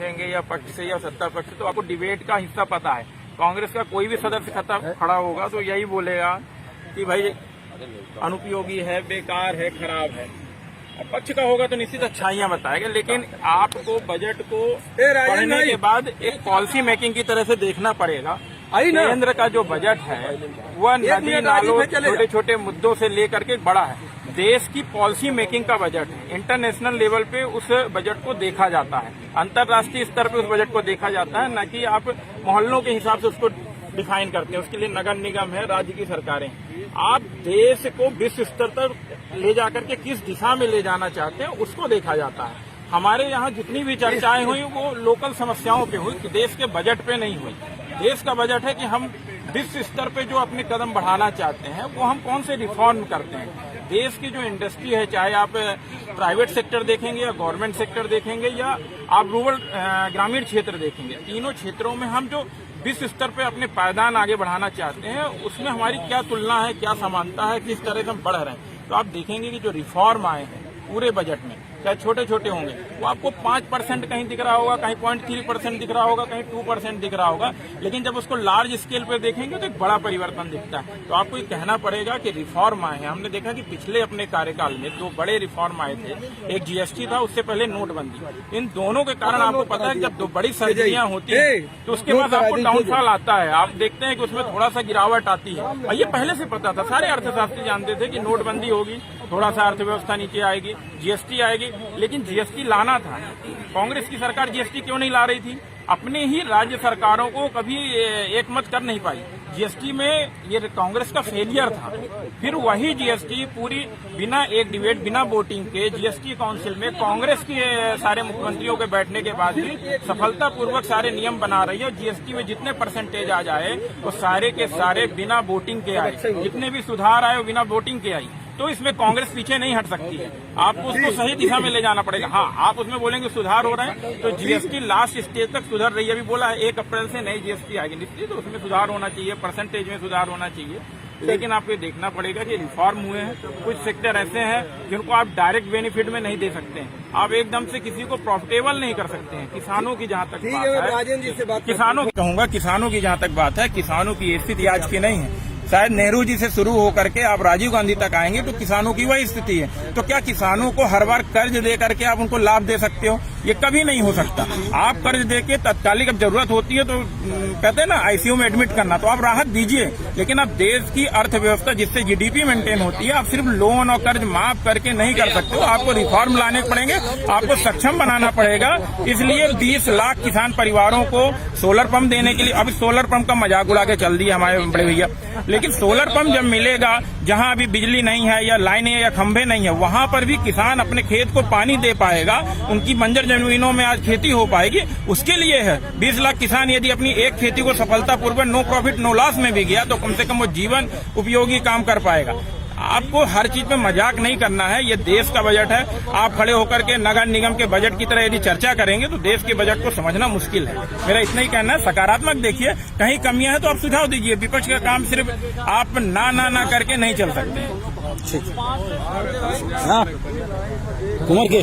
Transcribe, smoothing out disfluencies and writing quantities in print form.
रखेंगे या पक्ष से या सत्ता पक्ष से, तो आपको डिबेट का हिस्सा पता है। कांग्रेस का कोई भी सदस्य खड़ा होगा तो यही बोलेगा कि भाई अनुपयोगी है, बेकार है, खराब है। पक्ष का होगा तो निश्चित अच्छाइयां बताएगा, लेकिन आपको बजट को पढ़ने के बाद एक पॉलिसी मेकिंग की तरह से देखना पड़ेगा। केंद्र का जो बजट है वह नदी नालों छोटे छोटे मुद्दों से लेकर के बड़ा है। देश की पॉलिसी मेकिंग का बजट है। इंटरनेशनल लेवल पे उस बजट को देखा जाता है, अंतर्राष्ट्रीय स्तर पे उस बजट को देखा जाता है, न कि आप मोहल्लों के हिसाब से उसको डिफाइन करते हैं। उसके लिए नगर निगम है, राज्य की सरकारें। आप देश को विश्व स्तर तक ले जाकर के किस दिशा में ले जाना चाहते हैं उसको देखा जाता है। हमारे यहाँ जितनी भी चर्चाएं हुई वो लोकल समस्याओं पे हुई, देश के बजट पे नहीं हुई। देश का बजट है कि हम विश्व स्तर पे जो अपने कदम बढ़ाना चाहते हैं वो हम कौन से रिफॉर्म करते हैं। देश की जो इंडस्ट्री है, चाहे आप प्राइवेट सेक्टर देखेंगे या गवर्नमेंट सेक्टर देखेंगे या आप रूरल ग्रामीण क्षेत्र देखेंगे, तीनों क्षेत्रों में हम जो विश्व स्तर पे अपने पायदान आगे बढ़ाना चाहते हैं उसमें हमारी क्या तुलना है, क्या समानता है, किस तरह से हम बढ़ रहे हैं। तो आप देखेंगे कि जो रिफॉर्म आए हैं पूरे बजट में, चाहे छोटे छोटे होंगे, वो आपको 5% कहीं दिख रहा होगा, कहीं 0.3% दिख रहा होगा, कहीं 2% दिख रहा होगा, लेकिन जब उसको लार्ज स्केल पे देखेंगे तो एक बड़ा परिवर्तन दिखता है। तो आपको ये कहना पड़ेगा कि रिफॉर्म आए हैं। हमने देखा कि पिछले अपने कार्यकाल में 2 बड़े रिफॉर्म आए थे, एक जीएसटी था, उससे पहले नोटबंदी। इन दोनों के कारण आपको पता है कि जब 2 बड़ी सर्जरियां होती है तो उसके बाद आपको डाउनफॉल आता है। आप देखते हैं कि उसमें थोड़ा सा गिरावट आती है, और ये पहले से पता था। सारे अर्थशास्त्री जानते थे कि नोटबंदी होगी, थोड़ा सा अर्थव्यवस्था नीचे आएगी, जीएसटी आएगी, लेकिन जीएसटी लाना था। कांग्रेस की सरकार जीएसटी क्यों नहीं ला रही थी? अपने ही राज्य सरकारों को कभी एकमत कर नहीं पाई। जीएसटी में ये कांग्रेस का फेलियर था। फिर वही जीएसटी पूरी बिना एक डिबेट, बिना वोटिंग के जीएसटी काउंसिल में कांग्रेस के सारे मुख्यमंत्रियों के बैठने के बाद भी सफलतापूर्वक सारे नियम बना रही है। जीएसटी में जितने परसेंटेज आ जाए वो सारे के सारे बिना वोटिंग के आए, जितने भी सुधार आए वो बिना वोटिंग के आई। तो इसमें कांग्रेस पीछे नहीं हट सकती है। आपको उसको सही दिशा में ले जाना पड़ेगा। हाँ, आप उसमें बोलेंगे सुधार हो रहे हैं, तो जीएसटी लास्ट स्टेज तक सुधर रही है। अभी बोला है 1 अप्रैल से नई जीएसटी आएगी, निश्चित तो उसमें सुधार होना चाहिए, परसेंटेज में सुधार होना चाहिए। लेकिन आपको देखना पड़ेगा कि रिफॉर्म हुए हैं। कुछ सेक्टर ऐसे हैं जिनको आप डायरेक्ट बेनिफिट में नहीं दे सकते हैं। आप एकदम से किसी को प्रॉफिटेबल नहीं कर सकते हैं। किसानों की जहाँ तक बात है, किसानों की कहूँगा, किसानों की जहाँ तक बात है, किसानों की स्थिति आज की नहीं है। शायद नेहरू जी से शुरू होकर के आप राजीव गांधी तक आएंगे तो किसानों की वही स्थिति है। तो क्या किसानों को हर बार कर्ज दे करके आप उनको लाभ दे सकते हो? ये कभी नहीं हो सकता। आप कर्ज दे के तत्कालिक अब जरूरत होती है तो कहते हैं ना आईसीयू में एडमिट करना, तो आप राहत दीजिए। लेकिन आप देश की अर्थव्यवस्था जिससे जीडीपी मेंटेन होती है, आप सिर्फ लोन और कर्ज माफ करके नहीं कर सकते हो। आपको रिफॉर्म लाने पड़ेंगे, आपको सक्षम बनाना पड़ेगा। इसलिए 20 लाख किसान परिवारों को सोलर पंप देने के लिए, अभी सोलर पंप का मजाक उड़ा के चल दिया हमारे बड़े भैया, लेकिन सोलर पंप जब मिलेगा, जहां अभी बिजली नहीं है या लाइनें या खंभे नहीं है, वहां पर भी किसान अपने खेत को पानी दे पाएगा, उनकी बंजर जमीनों में आज खेती हो पाएगी। उसके लिए है 20 लाख किसान यदि अपनी एक खेती को सफलतापूर्वक नो प्रॉफिट नो लॉस में भी गया तो कम से कम वो जीवन उपयोगी काम कर पाएगा। आपको हर चीज में मजाक नहीं करना है। ये देश का बजट है। आप खड़े होकर के नगर निगम के बजट की तरह यदि चर्चा करेंगे तो देश के बजट को समझना मुश्किल है। मेरा इतना ही कहना है। सकारात्मक देखिए, कहीं कमियां हैं तो आप सुझाव दीजिए। विपक्ष का काम सिर्फ आप ना करके नहीं चल सकते। कुमार के